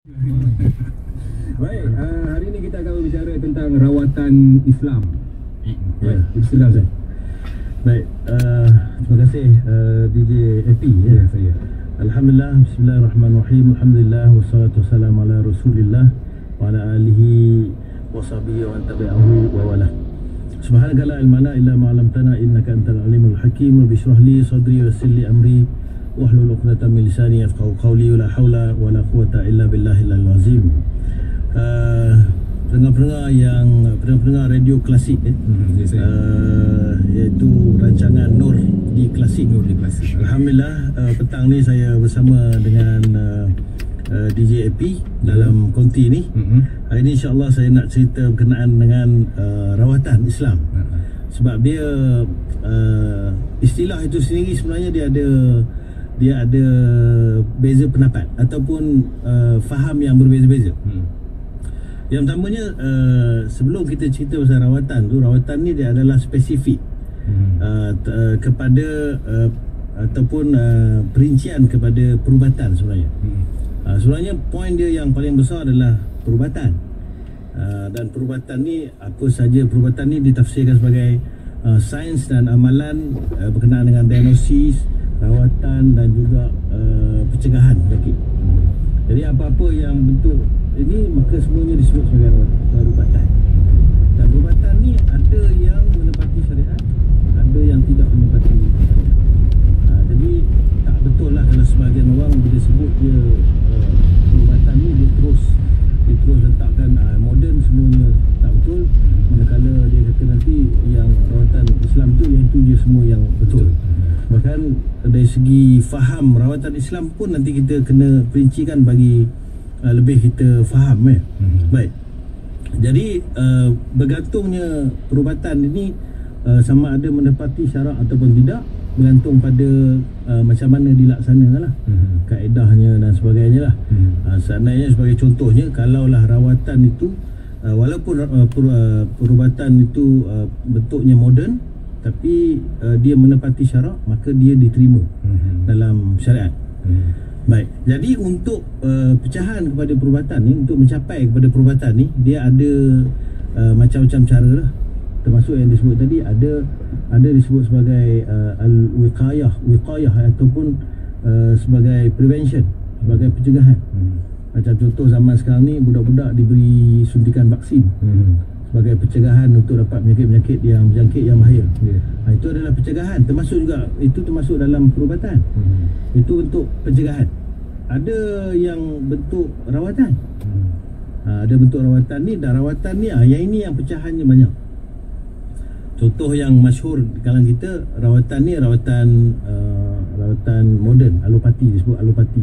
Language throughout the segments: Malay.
Baik, hari ini kita akan berbicara tentang rawatan Islam. Baik, silakan Ustaz. Baik, terima kasih DJ AP ya. Saya. Alhamdulillah, bismillahirrahmanirrahim. Alhamdulillah wassalatu wassalamu ala Rasulillah wa ala alihi wa sahbihi wa man tabi'ahu wa wala. Subhanaka la ilma lana illa ma 'allamtana innaka antal alimul hakim. Rabbi shrah li sadri wa yassir li amri wahlul 'uqdatam min lisani yafqahu qawli. La haula wala quwwata illa billahil azim. Pendengar radio klasik iaitu rancangan Nur di Klasik. Alhamdulillah, petang ni saya bersama dengan DJ AP dalam konti ni. Hari ni insya-Allah saya nak cerita berkenaan dengan rawatan Islam. Sebab dia istilah itu sendiri sebenarnya dia ada beza pendapat ataupun faham yang berbeza-beza. Yang pertamanya, sebelum kita cerita pasal rawatan ni dia adalah spesifik kepada ataupun perincian kepada perubatan sebenarnya. Sebenarnya poin dia yang paling besar adalah perubatan. Dan perubatan ni, apa saja perubatan ni ditafsirkan sebagai sains dan amalan berkenaan dengan diagnosis, rawatan dan juga pencegahan penyakit. Jadi apa-apa yang bentuk ini maka semuanya disebut sebagai perubatan. Dan perubatan ni ada yang menepati syariat, ada yang tidak menepati syariat. Jadi tak betul lah kalau sebahagian orang bila sebut dia perubatan ni dia terus letakkan moden semuanya. Tak betul. Manakala dia kata nanti yang rawatan Islam tu yang itu je semua yang betul. Bahkan dari segi faham rawatan Islam pun nanti kita kena perincikan bagi lebih kita faham Baik. Jadi bergantungnya perubatan ini sama ada menepati syarak ataupun tidak bergantung pada macam mana dilaksanakan lah, kaedahnya dan sebagainya lah. Seandainya sebagai contohnya, kalaulah rawatan itu walaupun perubatan itu bentuknya moden tapi dia menepati syarak, maka dia diterima dalam syariat. Baik, jadi untuk pecahan kepada perubatan ni, untuk mencapai kepada perubatan ni, dia ada macam-macam cara lah. Termasuk yang disebut tadi, ada disebut sebagai wiqayah ataupun sebagai prevention, sebagai pencegahan. Macam contoh zaman sekarang ni, budak-budak diberi suntikan vaksin sebagai pencegahan untuk dapat penyakit-penyakit yang berjangkit yang bahaya. Itu adalah pencegahan, termasuk dalam perubatan. Itu untuk pencegahan. Ada yang bentuk rawatan. Ada bentuk rawatan ni, dan rawatan ni yang ini yang pecahannya banyak. Contoh yang masyhur di kalangan kita, rawatan ni rawatan moden, alopati, disebut alopati.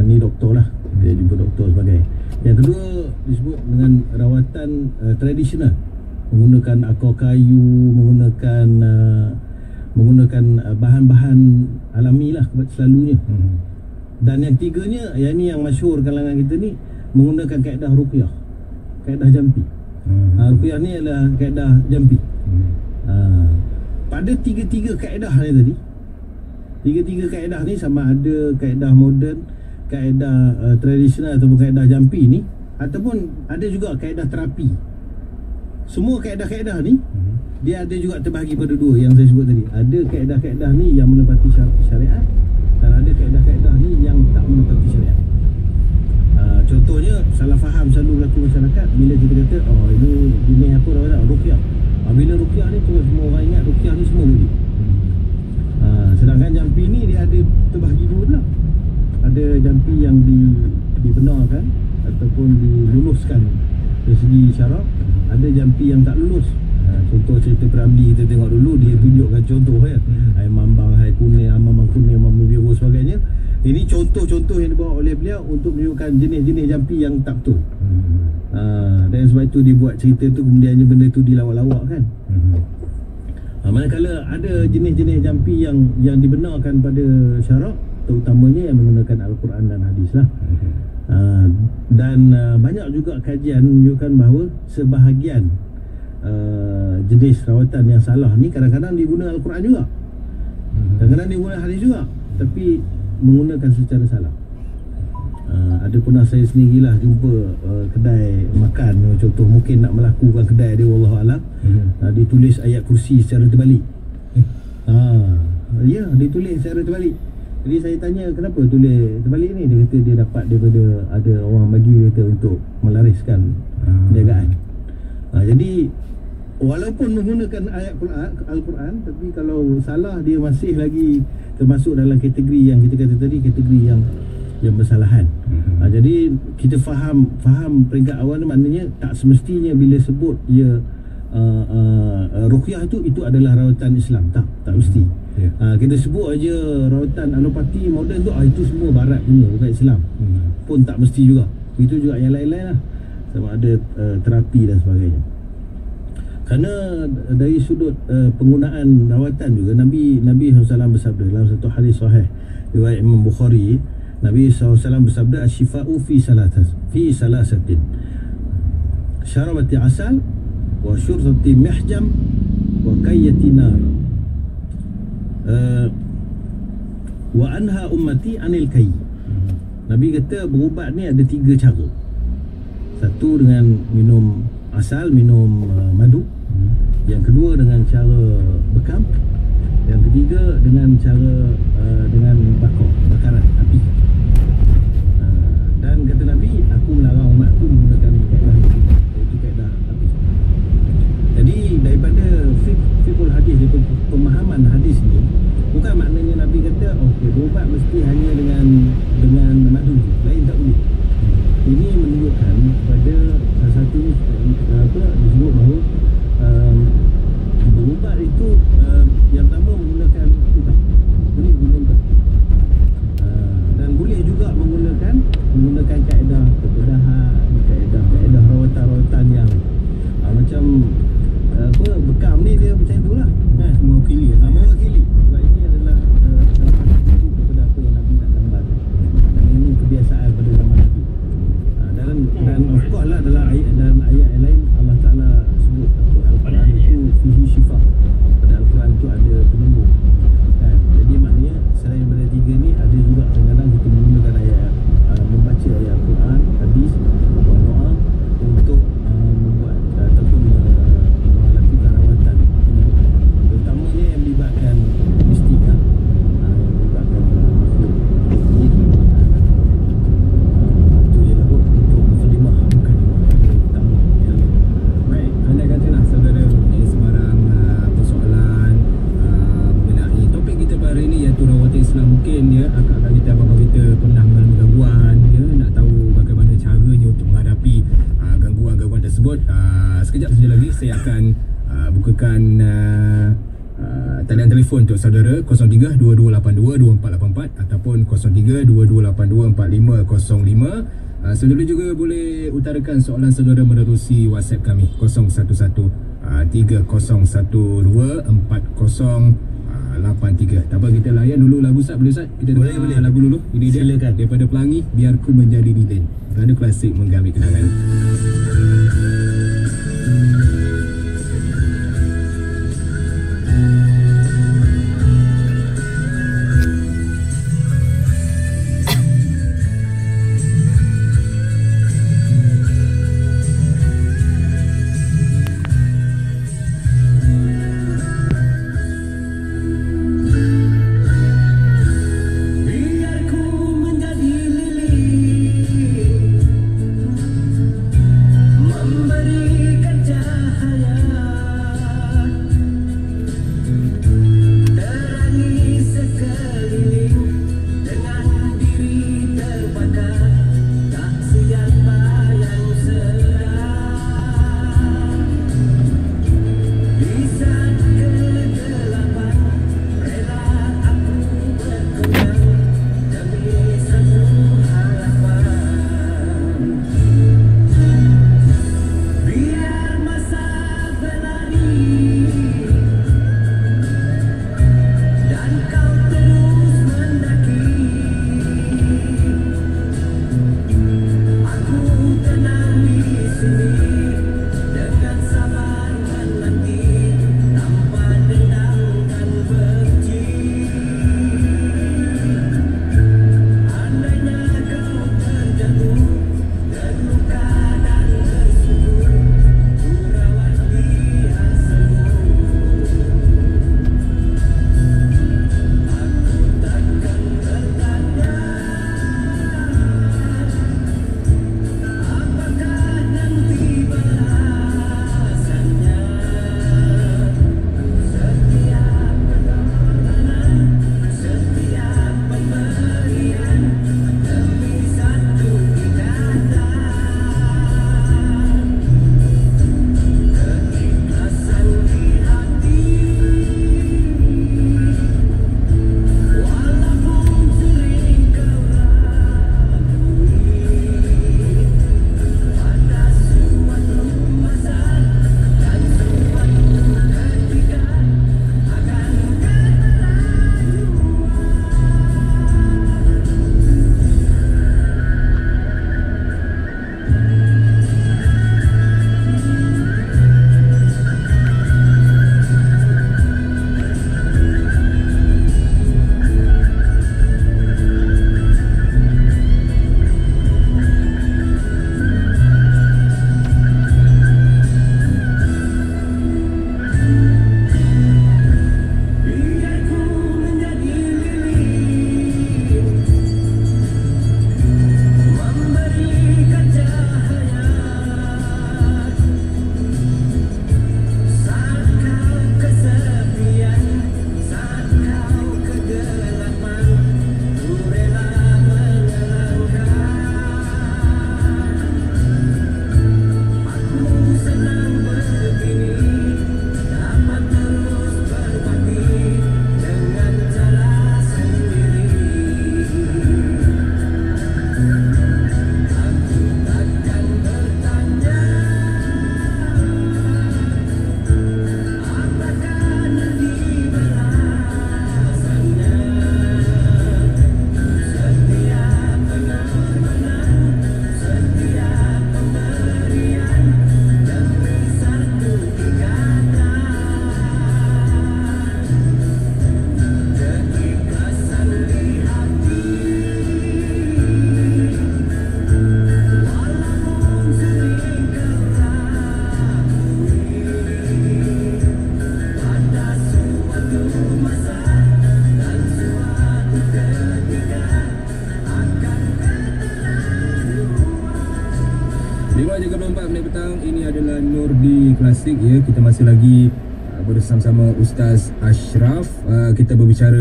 Ni doktor lah, dia jumpa doktor sebagai. Yang kedua disebut dengan rawatan tradisional, menggunakan akar kayu, menggunakan bahan-bahan alami lah selalunya. Dan yang tiganya, yang ni yang masyhur kalangan kita ni, menggunakan kaedah ruqyah, kaedah jampi. Ruqyah ni adalah kaedah jampi. Pada tiga-tiga kaedah ni tadi, tiga-tiga kaedah ni sama ada kaedah moden, kaedah tradisional ataupun kaedah jampi ni, ataupun ada juga kaedah terapi. Semua kaedah-kaedah ni dia ada juga terbahagi pada dua yang saya sebut tadi. Ada kaedah-kaedah ni yang menepati syariat, dan ada kaedah-kaedah ni yang tak menepati syariat. Contohnya, salah faham selalu berlaku masyarakat bila kita kata, ini jenis apa rawatan? Ruqyah. Bila ruqyah ni, semua orang ingat ruqyah ni semua boleh. Sedangkan jampi ni dia ada terbahagi dua lah. Ada jampi yang dibenarkan ataupun diluluskan dari segi syarak, ada jampi yang tak lulus. Contoh cerita Piramli kita tengok dulu, dia tunjukkan contoh kan, air mambang, air kuning, amam kuning, amam biru sebagainya. Ini contoh-contoh yang dibawa oleh beliau untuk menunjukkan jenis-jenis jampi yang tak betul. Dan sebab itu dibuat cerita tu, kemudiannya benda tu dilawak-lawak kan. Manakala ada jenis-jenis jampi yang dibenarkan pada syarak, terutamanya yang menggunakan Al-Quran dan hadis lah. Dan banyak juga kajian menunjukkan bahawa sebahagian jenis rawatan yang salah ni kadang-kadang diguna Al-Quran juga, kadang-kadang diguna hadis juga, tapi menggunakan secara salah. Ada pernah saya sendirilah jumpa kedai makan, contoh mungkin nak melakukan kedai dia, wallahualam, dia tulis ayat kursi secara terbalik. Ya, dia tulis secara terbalik. Jadi saya tanya kenapa tulis terbalik ni. Dia kata dia dapat daripada ada orang bagi dia untuk melariskan perniagaan. Jadi walaupun menggunakan ayat Al-Quran, tapi kalau salah dia masih lagi termasuk dalam kategori yang kita kata tadi, kategori yang bersalahan. Jadi kita faham peringkat awal ni, maknanya tak semestinya bila sebut dia ruqyah itu adalah rawatan Islam. Tak mesti. Kita sebut aja rawatan alopati moden tu, itu semua barat punya, bukan Islam. Pun tak mesti juga. Itu juga yang lain-lain lah, sama ada terapi dan sebagainya. Kerana dari sudut penggunaan rawatan juga, Nabi SAW bersabda dalam satu hadis sahih riwayat Imam Bukhari, Nabi SAW bersabda, "Asyifa'u fi salasatin, syarabati asal, wa syurtati mihjam, wa kayyati nar, wa anha ummati anil kayy." Nabi kata berubat ni ada 3 cara. Satu dengan minum asal, minum madu. Yang kedua dengan cara bekam. Yang ketiga dengan cara dengan bakaran api. Dan kata Nabi, aku melarang umatku menggunakan kaedah itu, iaitu kaedah api. Jadi daripada fiqhul hadis, daripada pemahaman hadis ni, bukan maknanya Nabi kata okey, berubat mesti hanya dengan madu, lain tak boleh. Ini menunjukkan kepada salah satu ni disebut bahawa berubat itu yang pertama menggunakan ubat, boleh guna ubat, dan boleh juga menggunakan kaedah perbedahan, kaedah rawatan yang macam bekam ni dia macam itulah, mewakili. Sebab ini adalah salah satu daripada apa yang Nabi nak gambar, dan ini kebiasaan pada zaman Nabi. Dan of course lah dalam ayat yang lain Allah Ta'ala sebut Al-Quran itu fihi syifa. Pada Al-Quran itu ada penyembuh kan? Jadi maknanya selain daripada 3 ni, ada juga kadang-kadang kita menggunakan ayat, membaca ayat Al-Quran, hadis atau doa untuk membuat ataupun melakukan rawatan, terutamanya yang melibatkan mistik, yang melibatkan makhluk. Anda katalah saudara, sebarang persoalan mengenai topik kita pada hari ini, iaitu rawatan Islam. Mungkin ya, akak-akak kita, abang kita pernah mengalami gangguan, ya, nak tahu bagaimana caranya untuk menghadapi gangguan-gangguan tersebut. Sekejap saja lagi saya akan bukakan talian telefon untuk saudara 03-2282-2484 ataupun 03-2282-4505. Saudara juga boleh utarakan soalan saudara menerusi WhatsApp kami 011-3012-4083. Tak apa, kita layan dulu lagu Ustaz. Boleh Ustaz? Kita boleh lagu dulu. Ini dia, silakan. Daripada Pelangi, Biarku Menjadi Lilin. Radio klasik menggamit kenangan. 2.34 petang. Ini adalah Nurdi Klasik ya. Kita masih lagi bersama-sama Ustaz Ashraf. Kita berbicara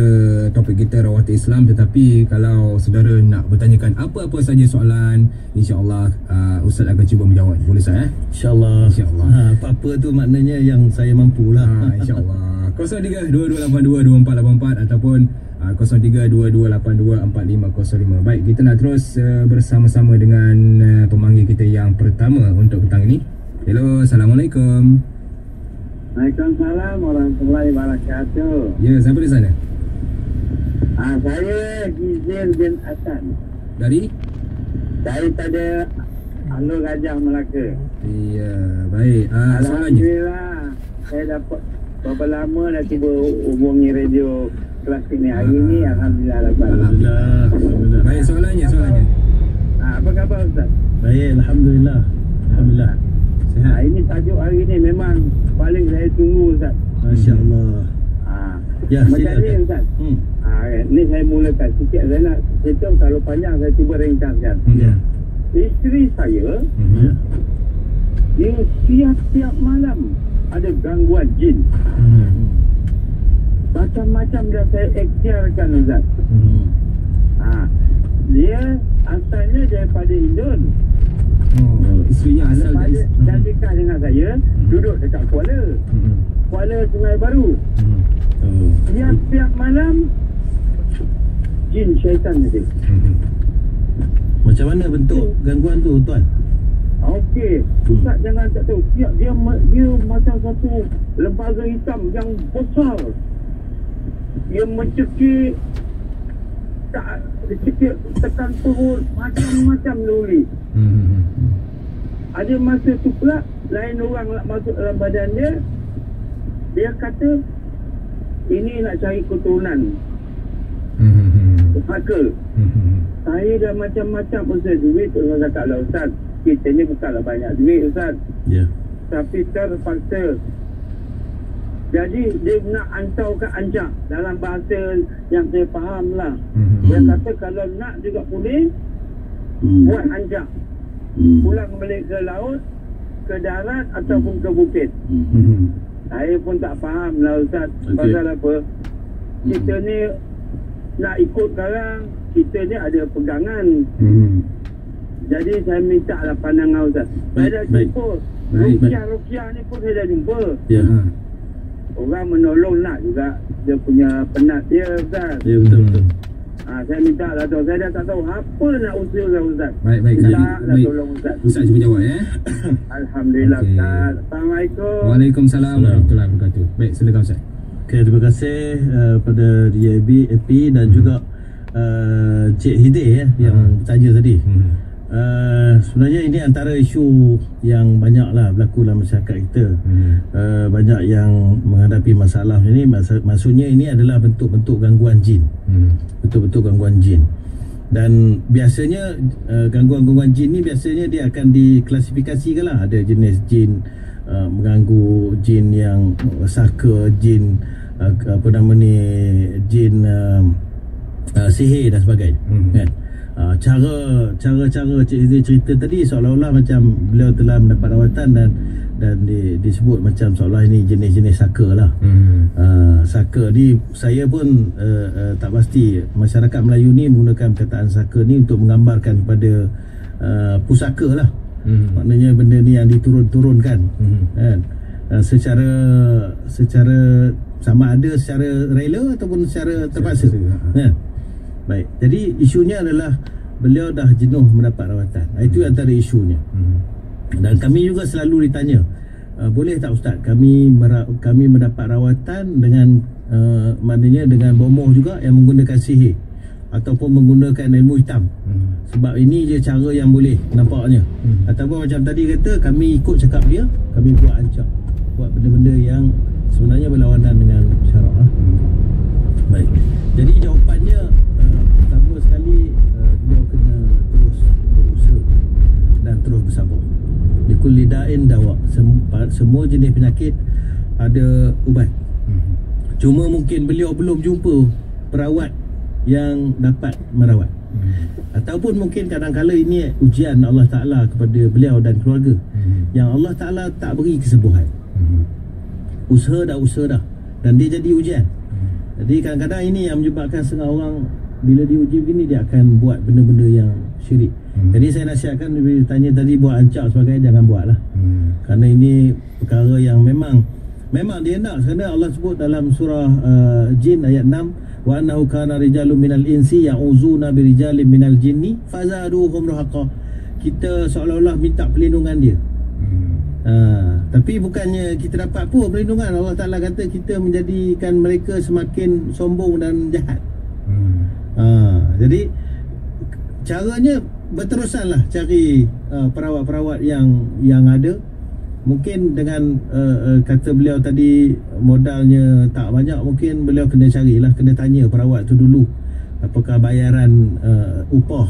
topik kita rawati Islam, tetapi kalau saudara nak bertanyakan apa-apa saja soalan, insya-Allah Ustaz akan cuba menjawab. Boleh Ustaz InsyaAllah. InsyaAllah. Apa-apa tu maknanya yang saya mampulah. InsyaAllah. 0322822484 ataupun 0322824505. Baik, kita nak terus bersama-sama dengan pemanggil kita yang pertama untuk petang ini. Hello, Assalamualaikum. Waalaikumsalam warahmatullahi wabarakatuh. Ya, siapa di sana? Saya Gizil bin Hasan daripada Alur Gajah, Melaka. Ya, baik. Soalannya. Alhamdulillah, saya dapat berapa lama dah cuba hubungi radio Klasik ni. Hari ni Alhamdulillah dapat. Alhamdulillah. Baik, soalannya. Apa khabar Ustaz? Baik, Alhamdulillah. Alhamdulillah. Sehat. Ini tajuk hari ni memang paling saya tunggu Ustaz. Masya-Allah. Ya, macam silakan. ni Ustaz. Ni saya mulakan sikit. Saya nak cerita, kalau panjang saya cuba ringkaskan. Ya. Isteri saya, Ya. dia tiap-tiap malam ada gangguan jin. Macam-macam dah saya ikhtiarkan Ustaz. Dia asalnya daripada Indon. Isterinya asal dari Dan nikah dengan saya, duduk dekat Kuala Sungai Baru. Tiap-tiap malam jin syaitan dia. Macam mana bentuk gangguan tu, tuan? Okey, Ustaz jangan tak tahu. Dia macam satu lembaga hitam yang besar. Dia mencekik, tekan perut, macam-macam luri. Ada masa tu pula lain orang nak masuk dalam badan dia. Dia kata ini nak cari keturunan. Maka saya dah macam-macam Ustaz duit. Saya cakap lah Ustaz, kita ni bukanlah banyak duit Ustaz, Ya. tapi terpaksa. Jadi dia nak hantar ke Anjak dalam bahasa yang saya faham lah. Dia kata kalau nak juga boleh buat Anjak, pulang balik ke laut, ke darat ataupun ke bukit. Saya pun tak faham lah Ustaz. Pasal apa? Kita ni nak ikut sekarang, kita ni ada pegangan. Jadi saya minta lah pandangan Ustaz. Saya dah jumpa Rukiah ni pun saya dah jumpa. Ya. Orang menolong nak juga dia punya penat dia Ustaz. Ya, betul. Saya minta lah tu. Saya dah tak tahu apa nak usul lah Ustaz. Baik. Minta lah tolong Ustaz. Ustaz cuba jawab ya. Alhamdulillah Okey. Ustaz. Assalamualaikum. Waalaikumsalam warahmatullahi wabarakatuh. Baik, silakan Ustaz. Okay, terima kasih pada DJB, AP dan juga Cik Hidayah ya, yang bertanya tadi. Sebenarnya ini antara isu yang banyaklah berlaku dalam masyarakat kita. Banyak yang menghadapi masalah ini. Maksudnya ini adalah bentuk-bentuk gangguan jin. Bentuk-bentuk gangguan jin. Dan biasanya gangguan-gangguan jin ni biasanya dia akan diklasifikasikan lah. Ada jenis jin mengganggu, jin yang saka, jin jin sihir dan sebagainya. Kan? Cara Cik Izzy cerita tadi seolah-olah macam beliau telah mendapat rawatan dan disebut macam seolah ini jenis-jenis saka lah. Saka ni saya pun tak pasti. Masyarakat Melayu ni menggunakan perkataan saka ni untuk menggambarkan kepada pusaka lah. Maknanya benda ni yang diturun-turunkan kan? Secara sama ada secara rela ataupun secara terpaksa kan? Baik, jadi isunya adalah beliau dah jenuh mendapat rawatan. Itu antara isunya. Dan kami juga selalu ditanya, boleh tak Ustaz kami mendapat rawatan dengan maknanya dengan bomoh juga yang menggunakan sihir ataupun menggunakan ilmu hitam. Sebab ini je cara yang boleh nampaknya. Ataupun macam tadi kata, kami ikut cakap dia, kami buat ancak, buat benda-benda yang sebenarnya berlawanan dengan syarak. Baik, jadi jawapannya pertama sekali beliau kena terus berusaha dan terus bersabar. Likulli da'in dawa. Semua jenis penyakit ada ubat. Cuma mungkin beliau belum jumpa perawat yang dapat merawat. Ataupun mungkin kadang-kala ini ujian Allah Ta'ala kepada beliau dan keluarga, yang Allah Ta'ala tak beri kesembuhan. Usaha dah dan dia jadi ujian. Jadi kadang-kadang ini yang menyebabkan setengah orang bila diuji begini dia akan buat benda-benda yang syirik. Jadi saya nasihatkan, bila tanya tadi buat ancak sebagainya, jangan buat lah. Kerana ini perkara yang memang dia nak. Kerana Allah sebut dalam surah Jin ayat 6, wa annahu kana rijalun minal insi ya'uzuna birijalin minal jinni fazaduhum rahaqa. Kita seolah-olah minta perlindungan dia. Tapi bukannya kita dapat pun perlindungan. Allah Ta'ala kata kita menjadikan mereka semakin sombong dan jahat. Jadi caranya berterusanlah cari perawat-perawat yang ada. Mungkin dengan kata beliau tadi modalnya tak banyak, mungkin beliau kena carilah, kena tanya perawat tu dulu apakah bayaran upah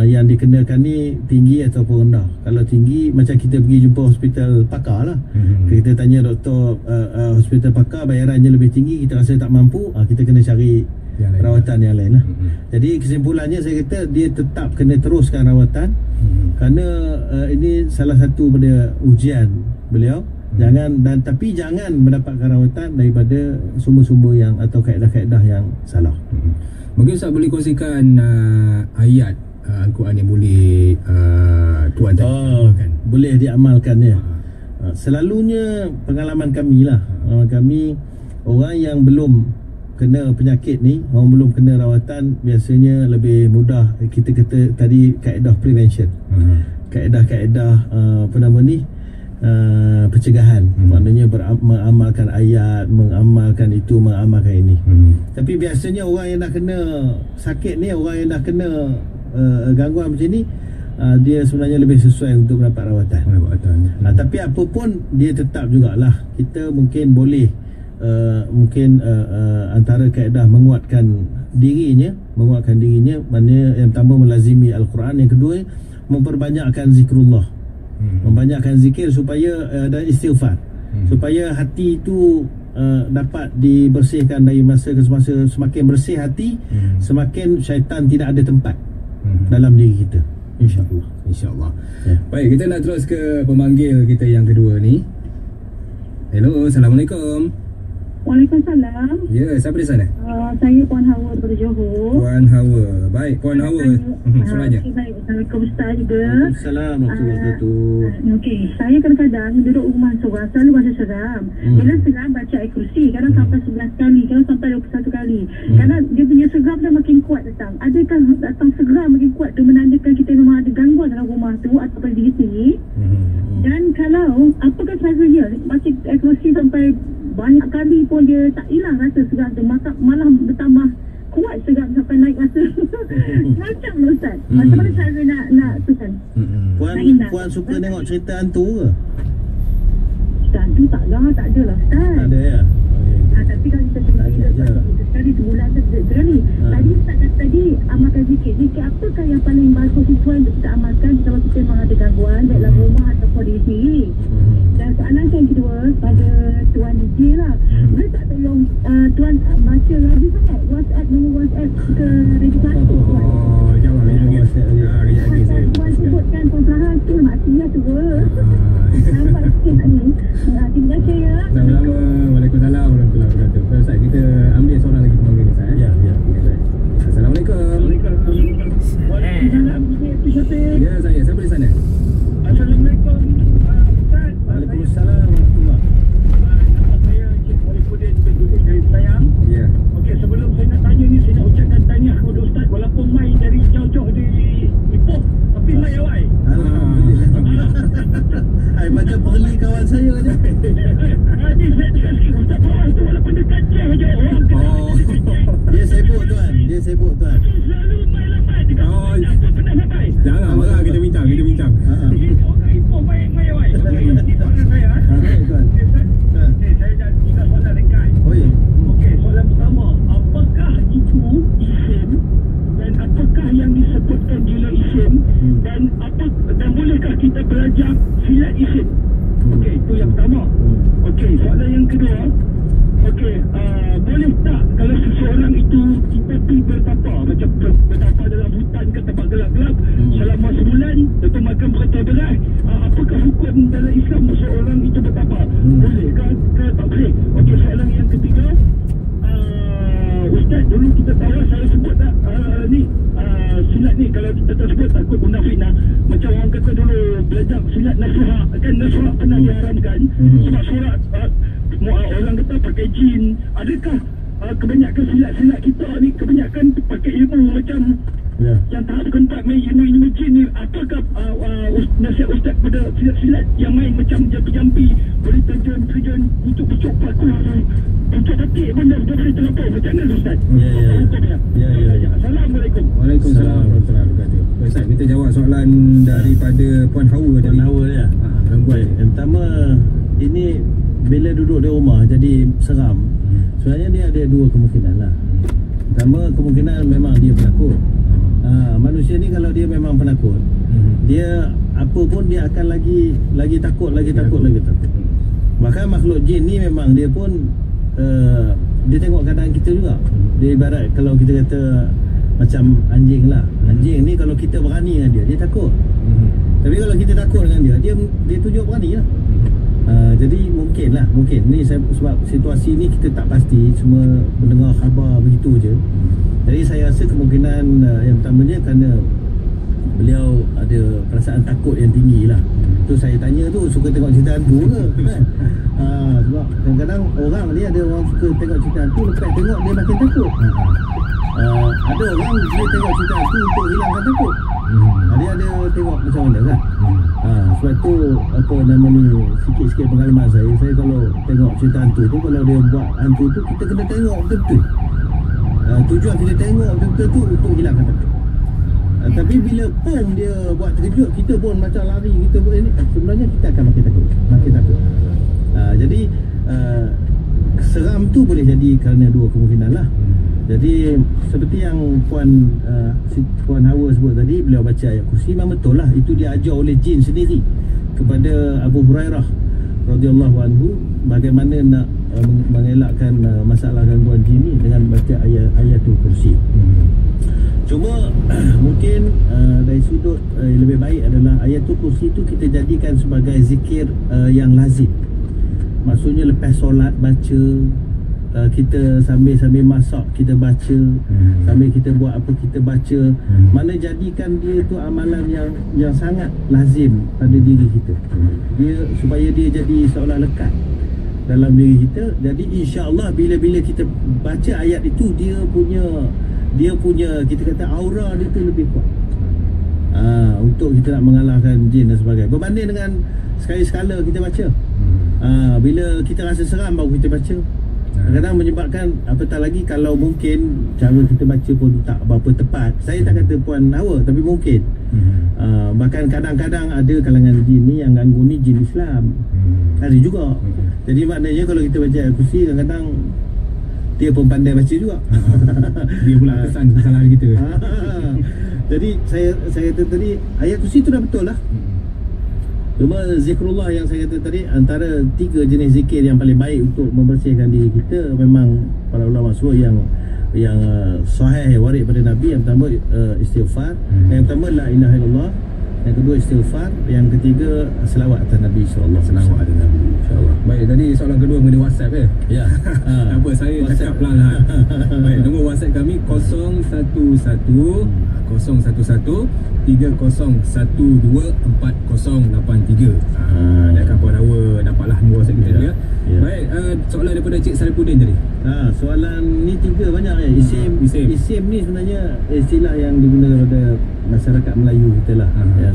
yang dikenakan ni tinggi ataupun rendah. Kalau tinggi, macam kita pergi jumpa hospital pakar lah, kita tanya doktor hospital pakar bayarannya lebih tinggi, kita rasa tak mampu, kita kena cari rawatan yang lain lah. Jadi kesimpulannya saya kata dia tetap kena teruskan rawatan, kerana ini salah satu pada ujian beliau. Tapi jangan mendapatkan rawatan daripada sumber-sumber yang atau kaedah-kaedah yang salah. Mungkin Ustaz boleh kongsikan ayat Al-Quran yang boleh Tuan amalkan. Boleh diamalkan ya. Selalunya pengalaman kami lah, kami orang yang belum kena penyakit ni, orang belum kena rawatan, biasanya lebih mudah kita kata tadi kaedah prevention. Kaedah-kaedah apa nama ni, pencegahan. Maknanya mengamalkan ayat, mengamalkan itu, mengamalkan ini. Tapi biasanya orang yang dah kena sakit ni, orang yang dah kena gangguan macam ni, dia sebenarnya lebih sesuai untuk mendapat rawatan. Tapi apa pun dia tetap jugalah kita mungkin boleh antara kaedah menguatkan dirinya, maknanya yang pertama melazimi Al-Quran, yang kedua memperbanyakkan zikrullah, membanyakkan zikir supaya dan istighfar, supaya hati itu dapat dibersihkan dari masa ke semasa. Semakin bersih hati, semakin syaitan tidak ada tempat dalam diri kita, InsyaAllah. Baik, kita nak terus ke pemanggil kita yang kedua ni. Hello, Assalamualaikum. Waalaikumsalam. Ya, siapa di sana? Saya Puan Hawa daripada Johor. Puan Hawa. Baik, Puan Hawa. Soalannya. Baik, Assalamualaikum Ustaz juga. Waalaikumsalam warahmatullahi wabarakatuh. Okey, saya kadang-kadang duduk rumah seorang selalu rasa seram. Bila seram baca ayat kursi, kadang sampai 11 kali, kadang sampai 21 kali. Kadang dia punya seram dah makin kuat datang. Adakah datang seram makin kuat tu menandakan kita memang ada gangguan dalam rumah tu ataupun diri sendiri? Dan kalau apakah caranya baca ayat kursi sampai banyak kali pun dia tak hilang rasa seram tu, maka malah bertambah kuat seram sampai naik rasa macam lah Ustaz. Macam mana cara nak tu kan? Puan suka tengok cerita hantu ke? Cerita hantu tak ada lah Ustaz. Tak ada ya? Tapi kalau kita sekali sebulan sekali. Tadi Ustaz kata tadi amalkan zikir. Zikir apakah yang paling bagus sesuai untuk kita amalkan kalau kita memang ada gangguan baik dalam rumah ataupun diri sendiri? Dan soalan saya yang kedua pada Tuan DJ lah, boleh tak tolong Tuan baca lagi sangat nombor WhatsApp ke Radio Satu Tuan? Jawab lagi. Tuan sebutkan pembelahan tu maksudnya tu nampak sikit tak ni. Terima kasih ya. Sama-sama. Waalaikumsalam warahmatullahi wabarakatuh. Ustaz, kita ambil seorang lagi pemanggil Ustaz. Ya. Assalamualaikum. Waalaikumsalam. Ya, saya. Siapa di sana? Assalamualaikum Ustaz. Waalaikumsalam warahmatullahi. Nama saya Cik Walifuddin bin Gudin dari Sayang. Ya. Okey, sebelum saya nak tanya ni, saya nak ucapkan tahniah kepada Ustaz. Walaupun mai dari jauh-jauh di Ipoh, tapi mai awal. Alhamdulillah. Macam perli kawan saya je. Tadi saya cakap sikit, Ustaz Fawaz tu walaupun dekat jam je orang Dia sibuk tuan. selalu mai lambat. Apa pernah sampai? Jangan marah, kita bincang. Orang Ipoh mai awal. Ini soalan saya. Tuan. Saya dah tiga soalan dekat. Okey, soalan pertama, apakah itu isim dan apakah yang disebutkan gila isim dan bolehkah kita belajar silat isim? Okey, itu yang pertama. Okey, soalan yang kedua, Okey, boleh tak kalau seseorang itu kita pergi bertapa, macam bertapa dalam hutan ke tempat gelap-gelap selama sebulan untuk makan berata beras, apakah hukum dalam Islam seseorang itu bertapa? Boleh ke tak boleh? Okey, soalan yang ketiga, Ustaz, dulu kita tahu saya sebut tak silat ni, kalau kita tak sebut takut guna fitnah. Macam orang kata dulu belajar silat nasuhah, kan nasuhah pernah diharamkan sebab surat orang kata pakai jin. Adakah kebanyakan silat-silat kita ni kebanyakan pakai ilmu macam yang tahap keempat main ilmu jin ni? Apakah nasihat Ustaz pada silat-silat yang main macam jampi-jampi, boleh terjun pucuk-pucuk paku, pucuk batik pun dah boleh terlampau? Macam mana Ustaz? Ya. Assalamualaikum. Waalaikumsalam warahmatullahi wabarakatuh. Ustaz, kita jawab soalan daripada Puan Hawa tadi. Puan Hawa ya. Gangguan. Yang pertama, ini bila duduk di rumah jadi seram. Sebenarnya dia ada dua kemungkinan lah. Pertama, kemungkinan memang dia penakut. Manusia ni kalau dia memang penakut, dia apa pun dia akan lagi takut. Bahkan makhluk jin ni memang dia pun dia tengok keadaan kita juga. Dia ibarat kalau kita kata macam anjing lah. Anjing ni kalau kita berani dengan dia takut. Tapi kalau kita takut dengan dia tunjuk berani lah. Jadi mungkin ni sebab situasi ni kita tak pasti, cuma mendengar khabar begitu je. Jadi saya rasa kemungkinan yang pertamanya kerana beliau ada perasaan takut yang tinggi lah. Tu saya tanya tu, suka tengok cerita hantu ke kan? Sebab kadang-kadang orang ni ada orang suka tengok cerita hantu, lepas tengok dia makin takut. Ada orang dia tengok cerita hantu untuk hilangkan takut. Dia ada tengok macam mana kan? Sebab tu apa nama ni, sikit-sikit pengalaman saya kalau tengok cerita hantu tu, kalau dia buat hantu tu, kita kena tengok betul-betul. Tujuan kita tengok betul-betul tu untuk hilangkan takut. Tapi bila pun dia buat terkejut, kita pun macam lari, kita buat ini, sebenarnya kita akan makin takut. Jadi seram tu boleh jadi kerana dua kemungkinan lah. Jadi seperti yang Puan Hawa sebut tadi, beliau baca ayat kursi, memang betul lah, itu diajar oleh jin sendiri kepada Abu Hurairah radhiyallahu anhu bagaimana nak mengelakkan masalah gangguan jin ni dengan baca ayatul kursi. Cuma mungkin dari sudut lebih baik adalah ayatul kursi tu kita jadikan sebagai zikir yang lazim. Maksudnya lepas solat baca, kita sambil masak kita baca, sambil kita buat apa kita baca. Mana jadikan dia tu amalan yang sangat lazim pada diri kita. Supaya dia jadi seolah lekat dalam diri kita. Jadi insya-Allah bila kita baca ayat itu, dia punya kita kata aura dia tu lebih kuat. Untuk kita nak mengalahkan jin dan sebagainya. Berbanding dengan sekali-sekala kita baca. Bila kita rasa seram baru kita baca. Kadang-kadang menyebabkan apatah lagi kalau mungkin cara kita baca pun tak berapa tepat. Saya tak kata Puan Hawa, tapi mungkin bahkan kadang-kadang ada kalangan jin ni yang ganggu ni jin Islam. Ada juga. Jadi maknanya kalau kita baca ayat kursi, kadang-kadang dia pun pandai baca juga. Dia pula kesan kesalahan kita. Jadi saya kata tadi ayat kursi tu dah betul lah. Cuma zikrullah yang saya kata tadi, antara 3 jenis zikir yang paling baik untuk membersihkan diri kita, memang para ulama sebut yang sahih warid pada Nabi. Yang pertama istighfar, yang pertama la ilaha illallah, yang kedua istighfar, yang ketiga selawat atas Nabi sallallahu alaihi wasallam. Selawat atas Nabi, insya-Allah. Baik, tadi soalan kedua mengenai WhatsApp ya. Ya. Apa saya cakap pelan-pelan. Baik, nombor WhatsApp kami 011 3012483. Dia akan Puan Hawa dapatlah nombor WhatsApp kita dia. Baik, soalan daripada Cik Saripudin tadi. Soalan ni 3 banyak ya. Isim ni sebenarnya istilah yang digunakan pada masyarakat Melayu kita lah.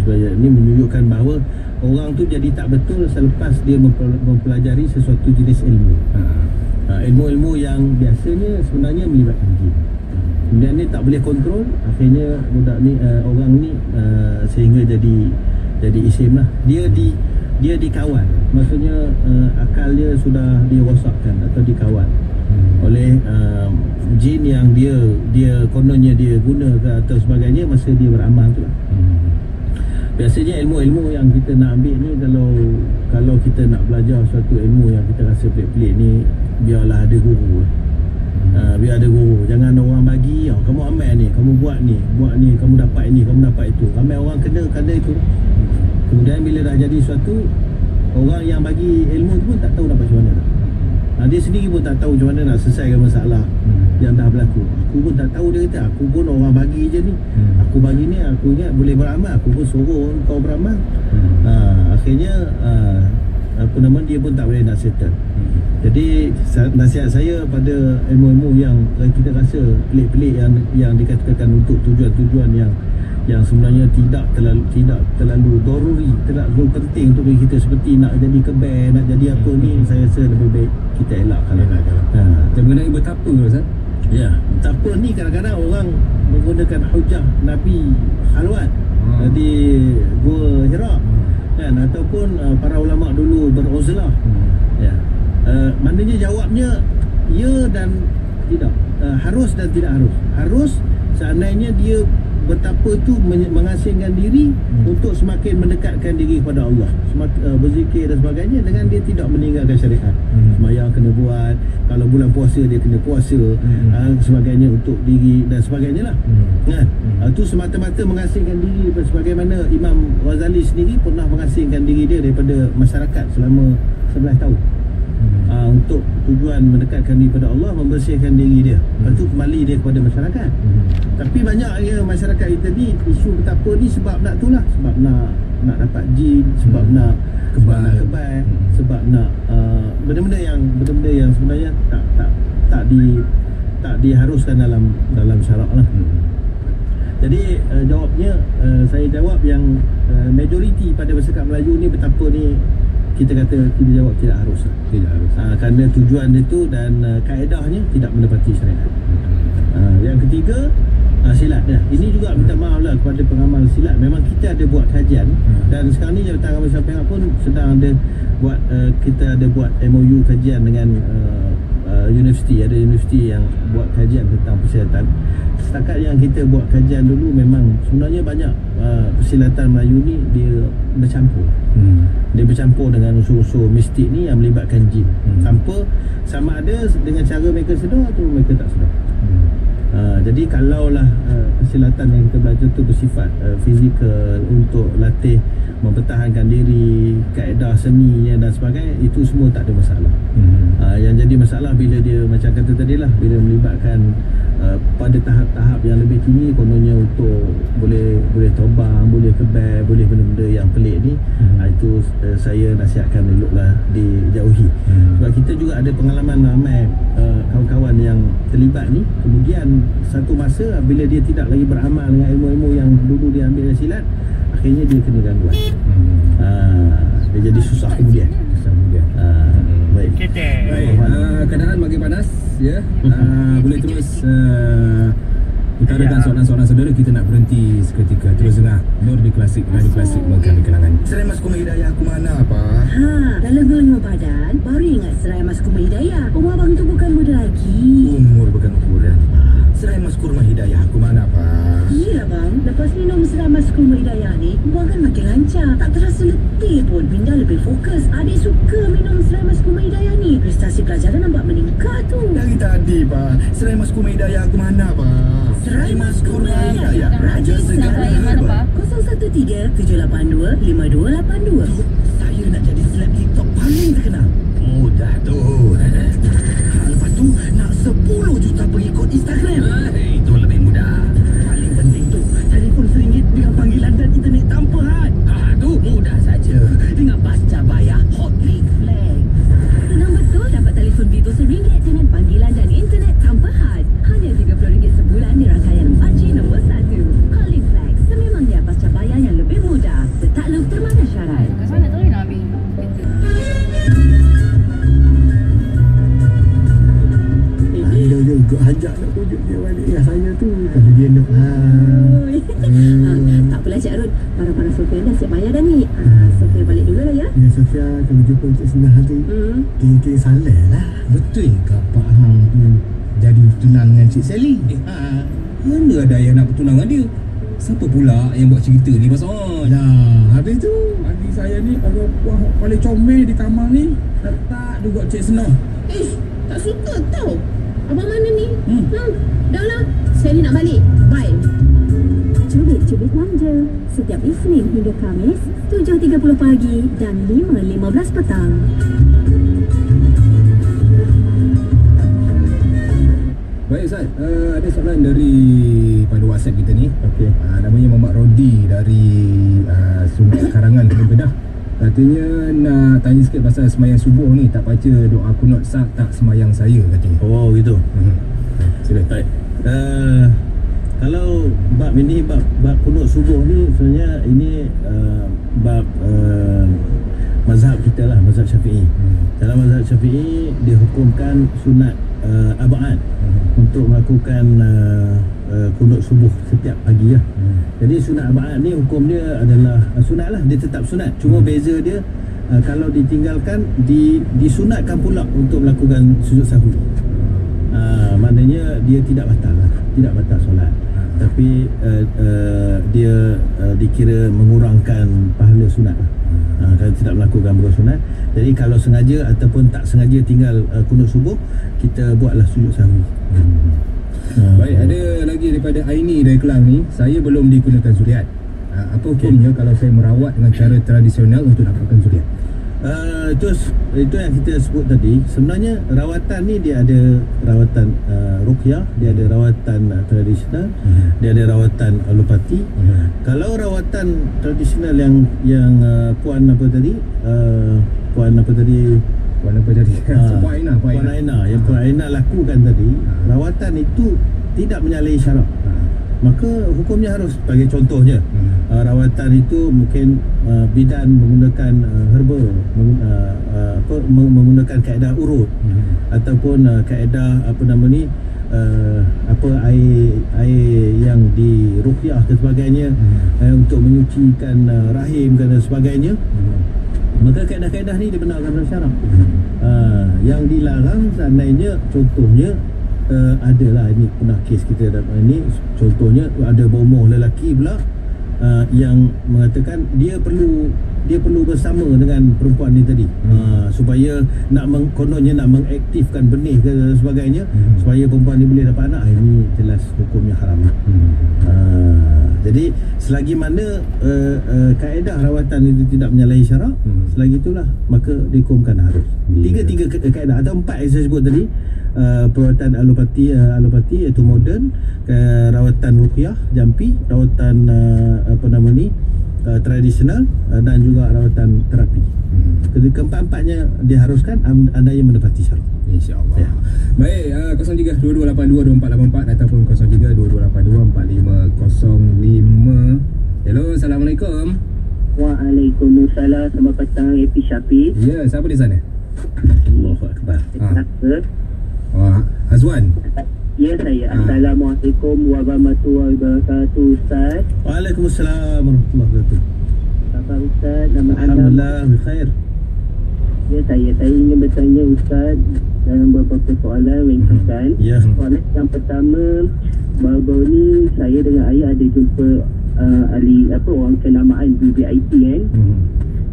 Sebenarnya ni menunjukkan bahawa orang tu jadi tak betul selepas dia mempelajari sesuatu jenis ilmu. Ilmu-ilmu yang biasanya sebenarnya melibatkan jin. Kemudian ni tak boleh kontrol, akhirnya budak ni orang ni sehingga jadi isim lah. Dia dikawal. Maksudnya akal dia sudah dirosakkan atau dikawal oleh jin yang dia kononnya dia guna ke atau sebagainya masa dia beramal tu lah. Biasanya ilmu-ilmu yang kita nak ambil ni, kalau kita nak belajar suatu ilmu yang kita rasa pelik-pelik ni, biarlah ada guru. Biar ada guru. Jangan orang bagi, kamu amal ni, kamu buat ni, kamu dapat ini, kamu dapat itu. Ramai orang kena itu. Kemudian bila dah jadi suatu, orang yang bagi ilmu tu pun tak tahu nak macam mana nak. Dia sendiri pun tak tahu macam mana nak selesaikan masalah yang dah berlaku. Aku pun tak tahu, dia kata, aku pun orang bagi je ni. Aku bagi ni, aku ingat boleh beramal, aku pun suruh kau beramal. Akhirnya dia pun tak boleh nak settle. Jadi nasihat saya pada ilmu-ilmu yang kita rasa pelik-pelik yang dikatakan untuk tujuan-tujuan yang sebenarnya tidak terlalu doruri, terlalu penting untuk kita, seperti nak jadi kebai, nak jadi apa ni, saya rasa lebih baik kita elakkan. Macam mengenai bertapa, Ustaz? Ya, bertapa ni kadang-kadang orang menggunakan hujah Nabi khalwat di Gua Hira, kan, ataupun para ulama dulu beruzlah. Ya. Maknanya jawabnya ya dan tidak, harus dan tidak harus. Harus seandainya dia bertapa tu mengasingkan diri untuk semakin mendekatkan diri kepada Allah, berzikir dan sebagainya, dengan dia tidak meninggalkan syariat. Sembahyang kena buat, kalau bulan puasa dia kena puasa, sebagainya untuk diri dan sebagainya lah. Kan? Itu semata-mata mengasingkan diri, sebagaimana Imam Ghazali sendiri pernah mengasingkan diri dia daripada masyarakat selama 11 tahun. Untuk tujuan mendekatkan diri kepada Allah, membersihkan diri dia. Lepas tu kembali dia kepada masyarakat. Tapi banyak masyarakat kita ni isu betapa ni sebab nak tu lah, sebab nak dapat jin, sebab nak kebal, sebab nak benda-benda yang sebenarnya tak diharuskan dalam syarak lah. Jadi jawabnya, saya jawab yang majoriti pada masyarakat Melayu ni betapa ni, kita jawab tidak harus. Kerana tujuan itu dan kaedahnya tidak menepati syariat. Yang ketiga, silat. Ini juga minta maaf lah kepada pengamal silat. Memang kita ada buat kajian, dan sekarang ni Jabatan Agama Islam Perak pun sedang ada buat, kita ada buat MOU kajian dengan universiti. Ada universiti yang buat kajian tentang persilatan. Setakat yang kita buat kajian dulu, memang sebenarnya banyak persilatan Melayu ni dia bercampur. Dia bercampur dengan unsur-unsur mistik ni yang melibatkan jin. Tanpa sama ada dengan cara mereka sedar atau mereka tak sedar. Jadi kalaulah persilatan yang kita belajar tu bersifat fizikal, untuk latih mempertahankan diri, kaedah seninya dan sebagainya, itu semua tak ada masalah. Yang jadi masalah bila dia macam kata tadilah, bila melibatkan pada tahap-tahap yang lebih tinggi, kononnya untuk boleh tobang, boleh kebal, boleh benda-benda yang pelik ni, itu saya nasihatkan eloklah dijauhi. Sebab kita juga ada pengalaman ramai kawan-kawan yang terlibat ni, kemudian satu masa bila dia tidak lagi beramal dengan ilmu-ilmu yang dulu dia ambil dari silat, akhirnya dia kena gangguan. Dia jadi susah kemudian. Baik. Keadaan makin panas, ya. Boleh terus utarakan soalan-soalan saudara. Kita nak berhenti seketika. Terus dengar Nur di Klasik, Radio Klasik Melengkapi Kenangan. Serai Mas Kuma Hidayah aku mana apa? Dalam gelenggu badan baru ingat Serai Mas Kuma Hidayah. Umur abang tu bukan muda lagi. Umur bukan ukuran. Serai Mas Kurma Hidayah aku mana apa? Gila bang, lepas minum Serai Mas Kurma Hidayah ni, buang kan makin lancar. Tak terasa letih pun, minda lebih fokus. Adik suka minum Serai Mas Kurma Hidayah ni. Prestasi pelajaran nampak meningkat tu. Dari tadi pak, Serai Mas Kurma Hidayah aku mana pak? Serai Mas Kurma Hidayah, Raja Segala Herba. 013-782-5282. Saya nak jadi seleb TikTok paling terkenal. Mudah tu. Lepas tu nak 10 juta pengikut Instagram. Itu lebih mudah. Paling penting tu, telefon RM1 dengan panggilan dan internet tanpa had. Tu mudah saja. Dengan pasca bayar Hotlink Flex. Senang betul dapat telefon Vivo RM1 dengan panggilan dan internet tanpa had. Hanya RM30 sebulan di rangkaian 4G nombor 1. Hotlink Flex sememangnya pasca bayar yang lebih mudah. Letaklah termana syarat. Kat sana tu nak ambil. Dia juga ajak nak tunjuk dia balik dengan saya tu. Kalau dia nak Tak apalah Cik Arun. Para-para Sofia dah siap bayar dah ni. Sofia balik dulu lah ya. Ya Sofia, kami jumpa Encik Senah nanti. Ting-ting salah lah. Betul ke Pak Hang tu jadi tunang dengan Cik Sally? Mana ada yang nak bertunang dengan dia? Siapa pula yang buat cerita ni Mas On? Dah, habis tu adik saya ni kalau buah paling comel di taman ni letak juga Cik Senah. Tak suka tau. Abang mana ni? Dah lah. Saya ni nak balik. Bye. Cubit-cubit manja. Setiap Isnin hingga Khamis, 7.30 pagi dan 5.15 petang. Baik Ustaz, ada soalan dari pada WhatsApp kita ni. Okey. Namanya Muhammad Rodi dari Sungai Karangan, Kebun Kedah. Katanya nak tanya sikit pasal semayang subuh ni, tak baca doa kunut sak tak semayang saya katanya. Oh gitu. Sila. Baik. Kalau bab ini, bab kunut subuh ni sebenarnya ini bab mazhab kita lah, mazhab Syafi'i. Dalam mazhab Syafi'i dihukumkan sunat ab'ad untuk melakukan kunut subuh setiap pagi lah. Jadi sunat ab'ad ni hukum dia adalah sunat lah, dia tetap sunat. Cuma beza dia kalau ditinggalkan disunatkan pula untuk melakukan sujud sahwi. Maknanya dia tidak batal lah, tidak batal solat. Tapi dia dikira mengurangkan pahala sunat lah. Kalau tidak melakukan berapa sunat. Jadi kalau sengaja ataupun tak sengaja tinggal kunut subuh, kita buatlah sujud sahwi. Baik, ada lagi daripada Aini dari Kelang ni. Saya belum digunakan zuriat. Apa hukumnya kalau saya merawat dengan cara tradisional untuk dapatkan zuriat? Itu yang kita sebut tadi. Sebenarnya rawatan ni dia ada rawatan ruqyah, dia ada rawatan tradisional, dia ada rawatan alopati. Kalau rawatan tradisional yang puan apa tadi? Puan Aina yang Puan Aina lakukan tadi, rawatan itu tidak menyalahi syarak. Maka hukumnya harus, bagi contohnya rawatan itu mungkin bidan menggunakan herba, menggunakan kaedah urut ataupun kaedah air yang di ruqyah dan sebagainya, untuk menyucikan rahim dan sebagainya. Maka kaedah-kaedah ni dibenarkan dalam syarak. Yang dilarang seandainya contohnya adalah, ini pernah kes kita dapat ini, contohnya ada bomoh lelaki pula yang mengatakan dia perlu bersama dengan perempuan ni tadi, supaya kononnya nak mengaktifkan benih dan sebagainya, supaya perempuan ni boleh dapat anak. Ini jelas hukumnya haram. Jadi selagi mana kaedah rawatan itu tidak menyalahi syarak, selagi itulah maka dihukumkan harus. Tiga kaedah atau 4 yang saya sebut tadi, perawatan alopati iaitu moden, rawatan ruqyah jampi, rawatan tradisional, dan juga rawatan terapi. Keempat-empatnya diharuskan anda yang mendapati syarat. InsyaAllah. Ya. Baik, 0322822484 ataupun 0322845005. Hello, Assalamualaikum. Waalaikumsalam. Selamat petang, AP Syafiq. Ya, siapa di sana? Allahu Akbar. Azwan. Ya, saya. Assalamualaikum warahmatullahi wabarakatuh, Ustaz. Waalaikumsalam warahmatullahi wabarakatuh. Apa Ustaz? Nama anda? Alhamdulillah, bikhair. Ya, saya ingin bertanya Ustaz dalam beberapa soalan ringkasan. Ya. Soalan yang pertama, baru-baru ni saya dengan ayah ada jumpa orang kenamaan BBIT kan.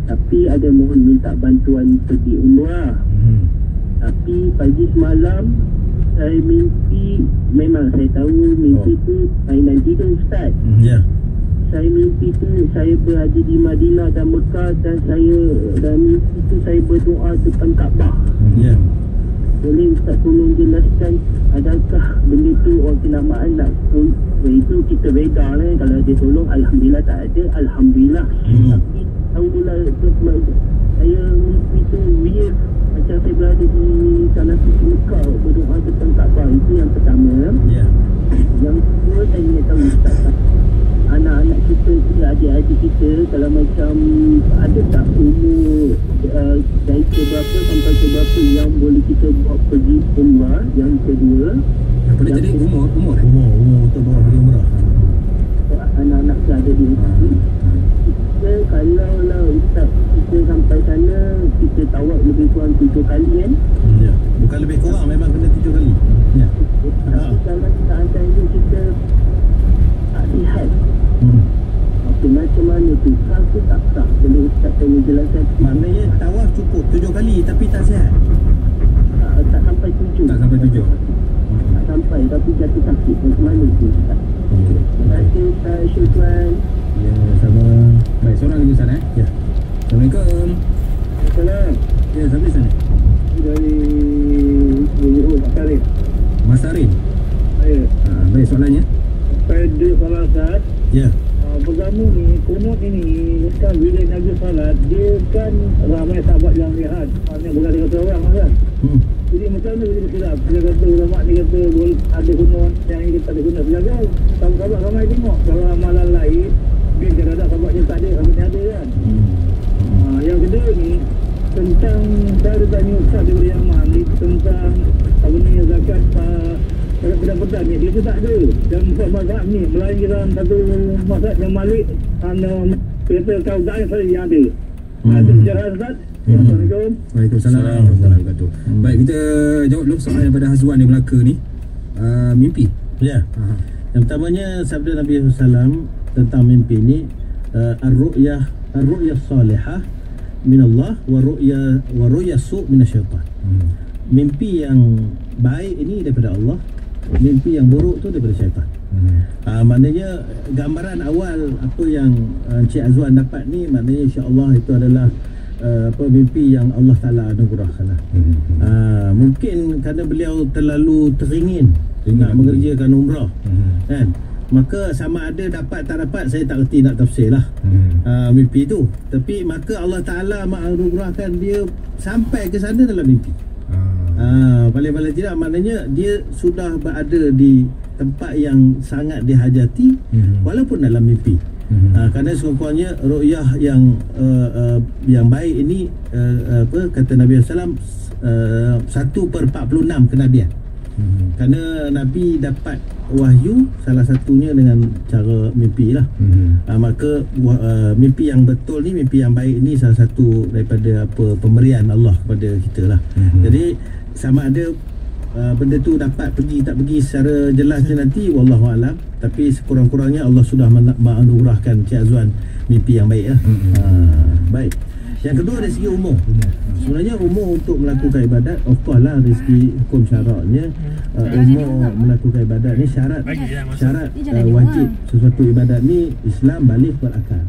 Tapi ada mohon minta bantuan pergi umrah. Tapi pagi semalam saya mimpi, memang saya tahu mimpi tu mainan tidur Ustaz. Ya. Saya mimpi tu saya berada di Madinah dan Mekah, dan mimpi tu saya berdoa depan Kaabah. Ya. Boleh Ustaz tolong jelaskan adakah benda tu orang kenamaan nak itu kita reda lah. Kalau dia tolong alhamdulillah, tak ada alhamdulillah. Tapi tahu pula saya mimpi tu real, macam saya berada di tanah suci Mekah berdoa depan Kaabah. Itu yang pertama. Ya. Yang kedua, saya ingin tahu Ustaz, anak-anak kita, adik-adik kita, kalau macam ada tak umur dari berapa sampai berapa yang boleh kita buat pergi umrah. Yang kedua, Apa dia jadi umur Umur untuk bawa pergi umrah. anak-anak kita ada di sini. Kita kalau lah Ustaz, kita sampai sana kita tawaf lebih kurang 7 kali kan. Ya. Bukan lebih kurang, memang kena 7 kali. Ya. Tapi kalau kita ini kita tak sihat, macam mana tu? Sah tu tak sah? Boleh Ustaz tanya jelaskan? Maknanya tawaf cukup 7 kali tapi tak sihat. tak sampai 7. Tak sampai 7. Tak sampai, tapi jatuh sakit pun selalu tu Ustaz. Okey. Terima kasih Ustaz Syukran. Ya, sama. Baik, seorang lagi Ustaz Ya. Assalamualaikum. Salam Ya, siapa di sana? dari Johor Makarim. Mas Arin. Saya Baik, soalannya. pada salah Ustaz. Ya. Pertama ni, kunut ini kan bila Nabi salat, dia kan ramai sahabat yang lihat. Maknanya bukan 300 orang kan. Jadi macam mana dia silap? Dia kata ulama ni kata ada kunut, yang ini tak ada kunut. Bila sahabat ramai tengok. Kalau amalan lain, dia kadang-kadang sahabat yang tak ada, sahabat yang ada kan. Yang kedua ni, tentang saya ada tanya Ustaz daripada Yaman ni tentang apa ni zakat pedang-pedang ni dia tu tak ada dan empat mazhab ni melainkan satu mazhab yang Malik kata kaudah yang saya yang ada. Ada bicara Ustaz. Assalamualaikum. Waalaikumsalam warahmatullahi wabarakatuh. Baik, kita jawab dulu soalan daripada Hazwan di Melaka ni. Mimpi. Ya. Yang pertamanya sabda Nabi SAW tentang mimpi ni, ar-ru'yah salihah min Allah wa ru'ya su' min syaitan. Mimpi yang baik ini daripada Allah, mimpi yang buruk tu daripada syaitan. Maknanya gambaran awal apa yang Encik Azwan dapat ni, maknanya insya-Allah itu adalah mimpi yang Allah Ta'ala anugerahkan lah. Mungkin kerana beliau terlalu teringin nak mengerjakan umrah, kan? Maka sama ada dapat tak dapat saya tak erti nak tafsir lah mimpi tu. Tapi maka Allah Ta'ala menganugerahkan dia sampai ke sana dalam mimpi. Paling-paling tidak maknanya dia sudah berada di tempat yang sangat dihajati walaupun dalam mimpi. Kerana sekurang-kurangnya ru'yah yang baik ini kata Nabi SAW 1/46 kenabian. Kerana Nabi dapat wahyu salah satunya dengan cara mimpi lah. Maka mimpi yang betul ni, mimpi yang baik ni salah satu daripada pemberian Allah kepada kita lah. Jadi sama ada benda tu dapat pergi tak pergi secara jelasnya nanti wallahualam, tapi sekurang-kurangnya Allah sudah menganugerahkan Cik Azwan mimpi yang baik lah. Baik. Yang kedua dari segi umur. Sebenarnya umur untuk melakukan ibadat, of course lah dari segi hukum syaraknya, umur melakukan ibadat ni syarat wajib sesuatu ibadat ni Islam balik berakal.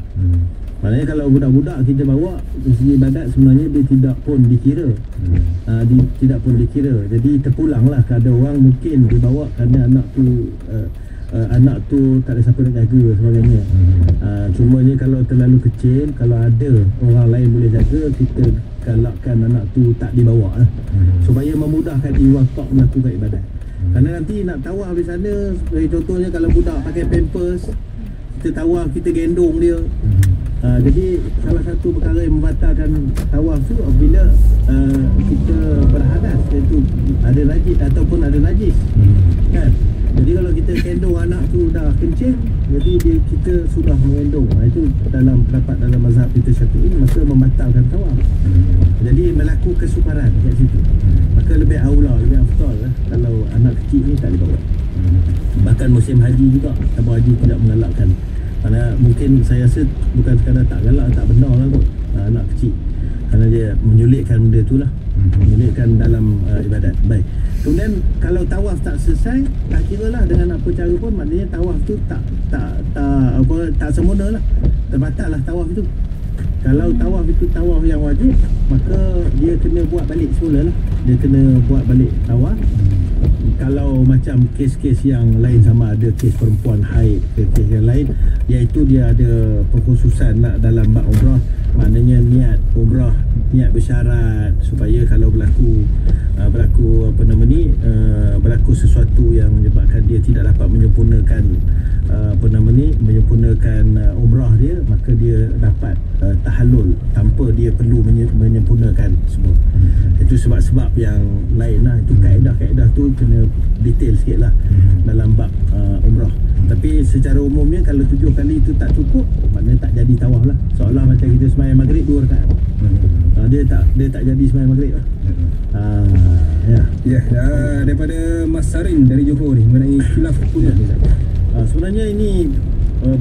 Maknanya kalau budak-budak kita bawa dari segi ibadat sebenarnya dia tidak pun dikira. Tidak pun dikira. Jadi terpulanglah kepada orang mungkin dibawa kerana anak tu tak ada siapa nak jaga sebagainya. Cumanya kalau terlalu kecil, kalau ada orang lain boleh jaga, kita galakkan anak tu tak dibawa lah, supaya memudahkan iwafak melakukan ibadat. Kerana nanti nak tawaf di sana, contohnya kalau budak pakai pampers, kita tawaf, kita gendong dia. Jadi salah satu perkara yang membatalkan tawaf tu apabila kita berhadas, iaitu ada najis ataupun ada najis, kan? Jadi kalau kita gendong anak tu dah kencing, jadi kita sudah mengendong. Itu dalam pendapat dalam mazhab kita Syafi'i, maka membatalkan tawaf. Jadi berlaku kesukaran kat situ. Maka lebih aula, lebih afdal lah kalau anak kecil ni tak dibawa. Bahkan musim haji juga, tabung haji tidak mengalakkan. Kerana mungkin saya rasa bukan sekadar tak galak, tak benar lah kot anak kecil, kerana dia menyulitkan benda tu lah, menyulitkan dalam ibadat. Baik. Kemudian kalau tawaf tak selesai, tak kira lah dengan apa cara pun, maknanya tawaf tu tak sempurna lah, terbatal lah tawaf tu. Kalau tawaf itu tawaf yang wajib, maka dia kena buat balik semula lah. Dia kena buat balik tawaf. Kalau macam kes-kes yang lain, sama ada kes perempuan haid, kes yang lain, iaitu dia ada perkhususan nak dalam bab umrah, maknanya niat umrah, niat bersyarat supaya kalau berlaku berlaku sesuatu yang menyebabkan dia tidak dapat menyempurnakan menyempurnakan umrah dia, maka dia dapat tahallul tanpa dia perlu menyempurnakan semua. Itu sebab-sebab yang lain lah. Itu kaedah-kaedah tu kena detail sikit lah dalam bab umrah. Tapi secara umumnya kalau 7 kali itu tak cukup, maknanya tak jadi tawaf lah. Seolah macam kita sembahyang maghrib 2 rakaat. Dia tak jadi sembahyang maghrib lah. Daripada Mas Sarin dari Johor ni mengenai khilaf kunut ni. Sebenarnya ini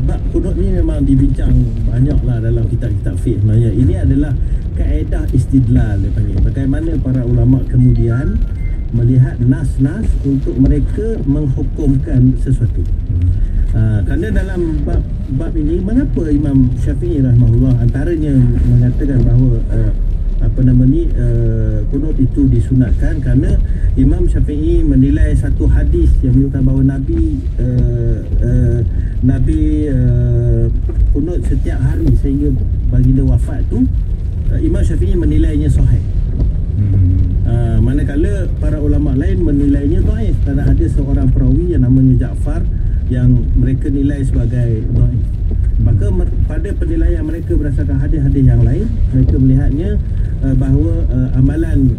bab kunut ni memang dibincang banyak lah dalam kitab-kitab fiqh. Sebenarnya ini adalah kaedah istidlal dia panggil. Bagaimana para ulama kemudian melihat nas-nas untuk mereka menghukumkan sesuatu. Kerana dalam bab ini, mengapa Imam Syafi'i rahimahullah antaranya mengatakan bahawa kunut itu disunatkan, kerana Imam Syafi'i menilai satu hadis yang menunjukkan bahawa Nabi kunut setiap hari sehingga baginda wafat tu, Imam Syafi'i menilainya sahih. Manakala para ulama lain menilainya dhaif, kerana ada seorang perawi yang namanya Ja'far yang mereka nilai sebagai dhaif. Maka pada penilaian mereka berdasarkan hadis-hadis yang lain, mereka melihatnya bahawa amalan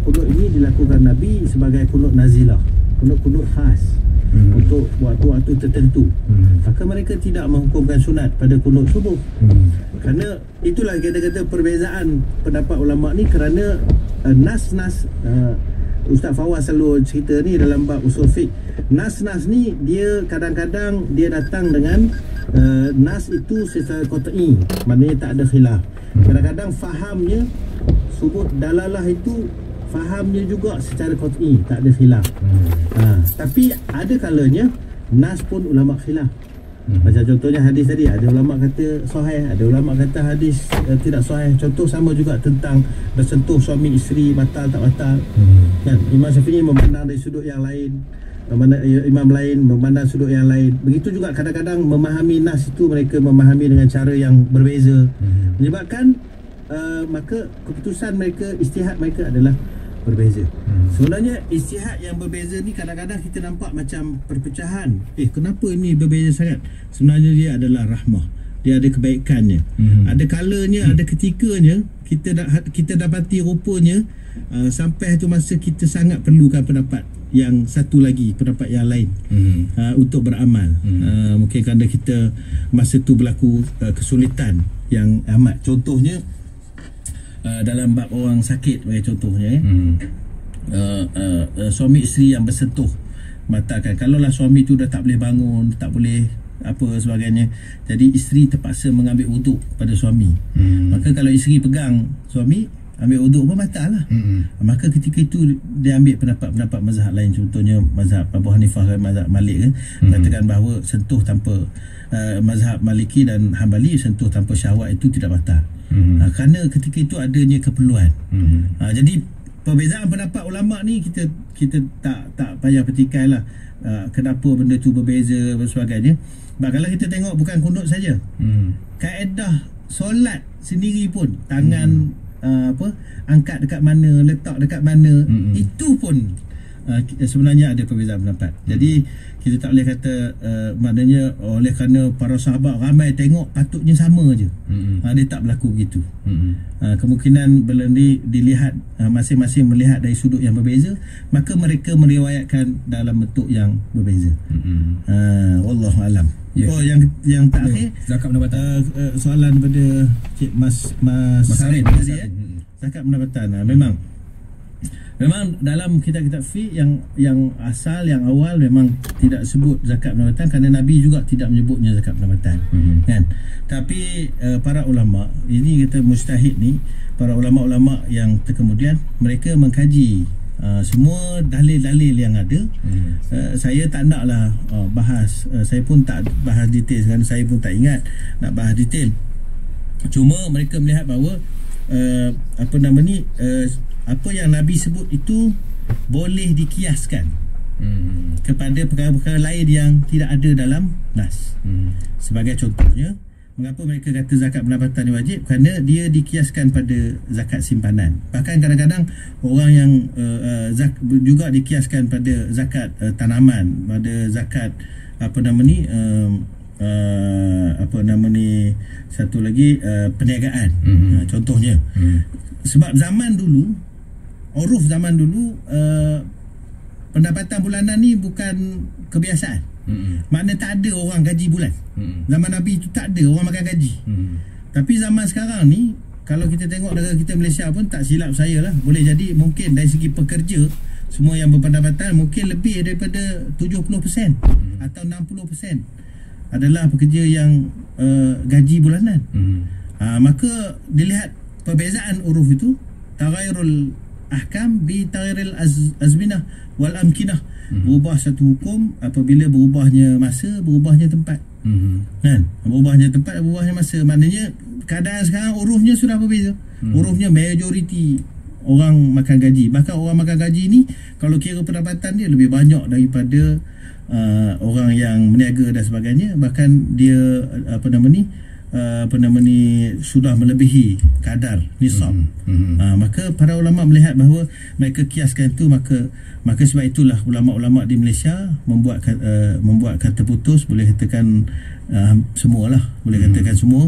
kunut ini dilakukan Nabi sebagai kunut nazilah, kunut khas untuk waktu-waktu tertentu. Maka mereka tidak menghukumkan sunat pada kunut subuh. Kerana itulah kata-kata perbezaan pendapat ulama ni, kerana nas-nas Ustaz Fawaz selalu cerita ni dalam bab usul fiqh. Nas-nas ni dia kadang-kadang dia datang dengan nas itu secara qat'i, maknanya tak ada khilaf. Kadang-kadang fahamnya subut dalalah itu fahamnya juga secara qat'i, tak ada khilaf. Tapi ada kalanya nas pun ulama khilaf. Macam contohnya hadis tadi, ada ulama kata sahih, ada ulama kata hadis tidak sahih. Contoh sama juga tentang bersentuh suami isteri, batal tak batal. Kan Imam Syafi'i memandang dari sudut yang lain, imam lain memandang sudut yang lain. Begitu juga kadang-kadang memahami nas itu mereka memahami dengan cara yang berbeza. Menyebabkan maka keputusan mereka, ijtihad mereka adalah berbeza. Sebenarnya ijtihad yang berbeza ni kadang-kadang kita nampak macam perpecahan. Kenapa ini berbeza sangat? Sebenarnya dia adalah rahmah. Dia ada kebaikannya. Ada kalanya, ada ketikanya kita dapati rupanya sampai satu masa kita sangat perlukan pendapat yang satu lagi, pendapat yang lain untuk beramal. Mungkin kerana kita masa tu berlaku kesulitan yang amat. Contohnya dalam bab orang sakit bagi contohnya, suami isteri yang bersentuh batalkan. Kalaulah suami tu dah tak boleh bangun, tak boleh apa sebagainya, jadi isteri terpaksa mengambil wuduk pada suami. Maka kalau isteri pegang suami, ambil wuduk pun batal lah. Maka ketika itu dia ambil pendapat mazhab lain, contohnya mazhab Abu Hanifah dan mazhab Malik kan, katakan bahawa sentuh tanpa mazhab Maliki dan Hambali, sentuh tanpa syahwat itu tidak batal. Kerana ketika itu adanya keperluan. Jadi perbezaan pendapat ulama ni kita tak payah petikai lah kenapa benda tu berbeza dan sebagainya. Kalau kita tengok bukan kunut saja, kaedah solat sendiri pun, tangan angkat dekat mana, letak dekat mana, itu pun sebenarnya ada perbezaan pendapat. Jadi kita tak boleh kata maknanya oleh kerana para sahabat ramai tengok patutnya sama je. Dia tak berlaku begitu. Kemungkinan benda ni dilihat masing-masing melihat dari sudut yang berbeza, maka mereka meriwayatkan dalam bentuk yang berbeza. Wallahu alam. Yang terakhir, zakat pendapatan. Soalan pada Cik Mas Sarin tadi, zakat pendapatan. Memang dalam kitab-kitab fiqh yang asal, yang awal memang tidak sebut zakat pendapatan, kerana Nabi juga tidak menyebutnya zakat pendapatan. Kan? Tapi para ulama, ini kita mujtahid ni, para ulama-ulama yang terkemudian, mereka mengkaji semua dalil-dalil yang ada. Saya tak naklah bahas, saya pun tak bahas detail, kerana saya pun tak ingat nak bahas detail. Cuma mereka melihat bahawa apa yang Nabi sebut itu boleh dikiaskan kepada perkara-perkara lain yang tidak ada dalam nas. Sebagai contohnya, mengapa mereka kata zakat pendapatan ni wajib? Kerana dia dikiaskan pada zakat simpanan. Bahkan kadang-kadang orang yang juga dikiaskan pada zakat tanaman, pada zakat satu lagi perniagaan. Contohnya, sebab zaman dulu, uruf zaman dulu, pendapatan bulanan ni bukan kebiasaan. Maknanya tak ada orang gaji bulan. Zaman Nabi tu tak ada orang makan gaji. Tapi zaman sekarang ni, kalau kita tengok negara kita Malaysia pun, tak silap saya lah, boleh jadi mungkin dari segi pekerja semua yang berpendapatan mungkin lebih daripada 70% atau 60% adalah pekerja yang gaji bulanan. Maka dilihat perbezaan uruf itu, taghairul ahkam bi taghyiril azminah wal amkinah. Berubah satu hukum apabila berubahnya masa, berubahnya tempat. Kan? Berubahnya tempat, berubahnya masa. Maknanya keadaan sekarang urufnya sudah berbeza. Urufnya majoriti orang makan gaji. Bahkan orang makan gaji ni kalau kira pendapatan dia lebih banyak daripada orang yang meniaga dan sebagainya. Bahkan dia sudah melebihi kadar nisab. Maka para ulama melihat bahawa mereka kiaskan itu, maka sebab itulah ulama-ulama di Malaysia membuat kata putus, boleh katakan semualah, boleh katakan semua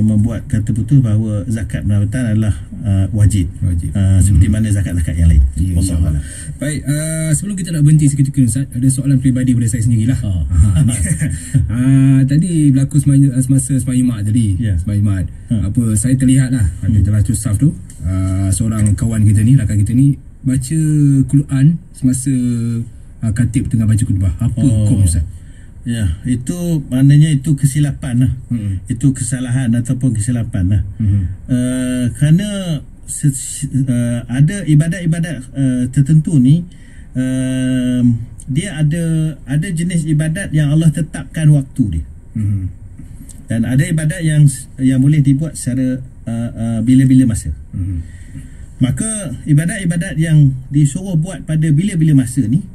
membuat kata putus bahawa zakat pendapatan adalah wajib. Seperti mana zakat-zakat yang lain. InsyaAllah. Baik, sebelum kita nak berhenti seketika Ustaz, ada soalan peribadi pada saya sendirilah. Tadi berlaku semasa sembahyang Jumaat tadi. Sembahyang Jumaat. Saya terlihat lah ada Jalatul Saf tu, seorang kawan kita ni, rakan kita ni baca Quran semasa khatib tengah baca khutbah. Apa hukum Ustaz? Ya, itu maknanya itu kesilapan lah. Itu kesalahan ataupun kesilapan lah. Kerana ada ibadat-ibadat tertentu ni, dia ada jenis ibadat yang Allah tetapkan waktu dia. Dan ada ibadat yang boleh dibuat secara bila-bila masa. Maka ibadat-ibadat yang disuruh buat pada bila-bila masa ni,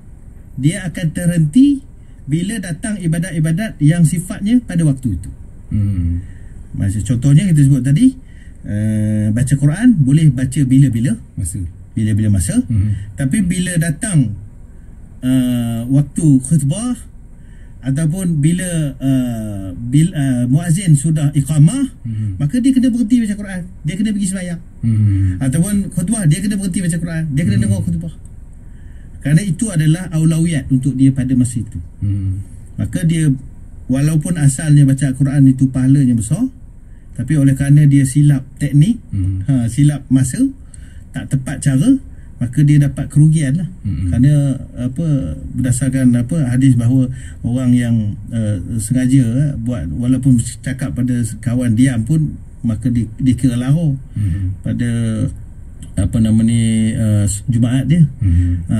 dia akan terhenti bila datang ibadat-ibadat yang sifatnya pada waktu itu. Contohnya kita sebut tadi, baca Quran boleh baca bila-bila masa. Tapi bila datang waktu khutbah ataupun bila muazzin sudah iqamah, maka dia kena berhenti baca Quran, dia kena pergi sembahyang. Ataupun khutbah, dia kena berhenti baca Quran, dia kena dengar khutbah. Kerana itu adalah aulawiyat untuk dia pada masa itu. Maka dia, walaupun asalnya baca Quran itu pahalanya besar, tapi oleh kerana dia silap teknik, silap masa, tak tepat cara, maka dia dapat kerugian lah. Kerana berdasarkan hadis bahawa orang yang sengaja buat, walaupun cakap pada kawan diam pun, maka dikira lara pada Jumaat dia.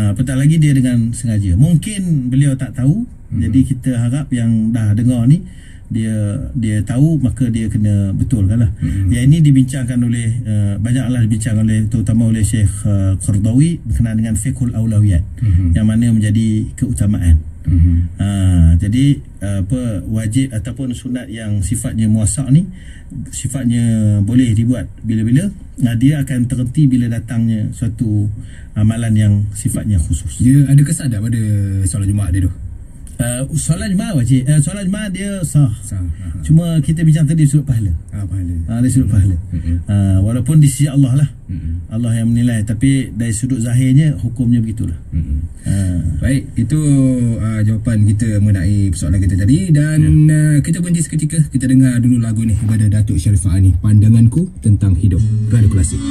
Apatah lagi dia dengan sengaja. Mungkin beliau tak tahu. Jadi kita harap yang dah dengar ni, dia tahu, maka dia kena betulkan lah. Yang ini dibincangkan oleh banyaklah dibincangkan oleh, terutama oleh Syekh Qardawi berkenaan dengan fiqhul aulawiyat, yang mana menjadi keutamaan. Jadi wajib ataupun sunat yang sifatnya muasak ni, sifatnya boleh dibuat bila-bila, dia akan terhenti bila datangnya suatu amalan yang sifatnya khusus. Dia ada kesan tak pada solat Jumaat dia tu? Solat Jumaat wajib. Solat Jumaat dia sah. Cuma kita bincang tadi sudut pahala. Dari sudut pahala. Walaupun di sisi Allah lah, Allah yang menilai, tapi dari sudut zahirnya hukumnya begitulah. Baik, itu jawapan kita mengenai persoalan kita tadi. Dan kita berhenti seketika, kita dengar dulu lagu ni daripada Datuk Sharifah Ani, Pandanganku Tentang Hidup, Radio Klasik.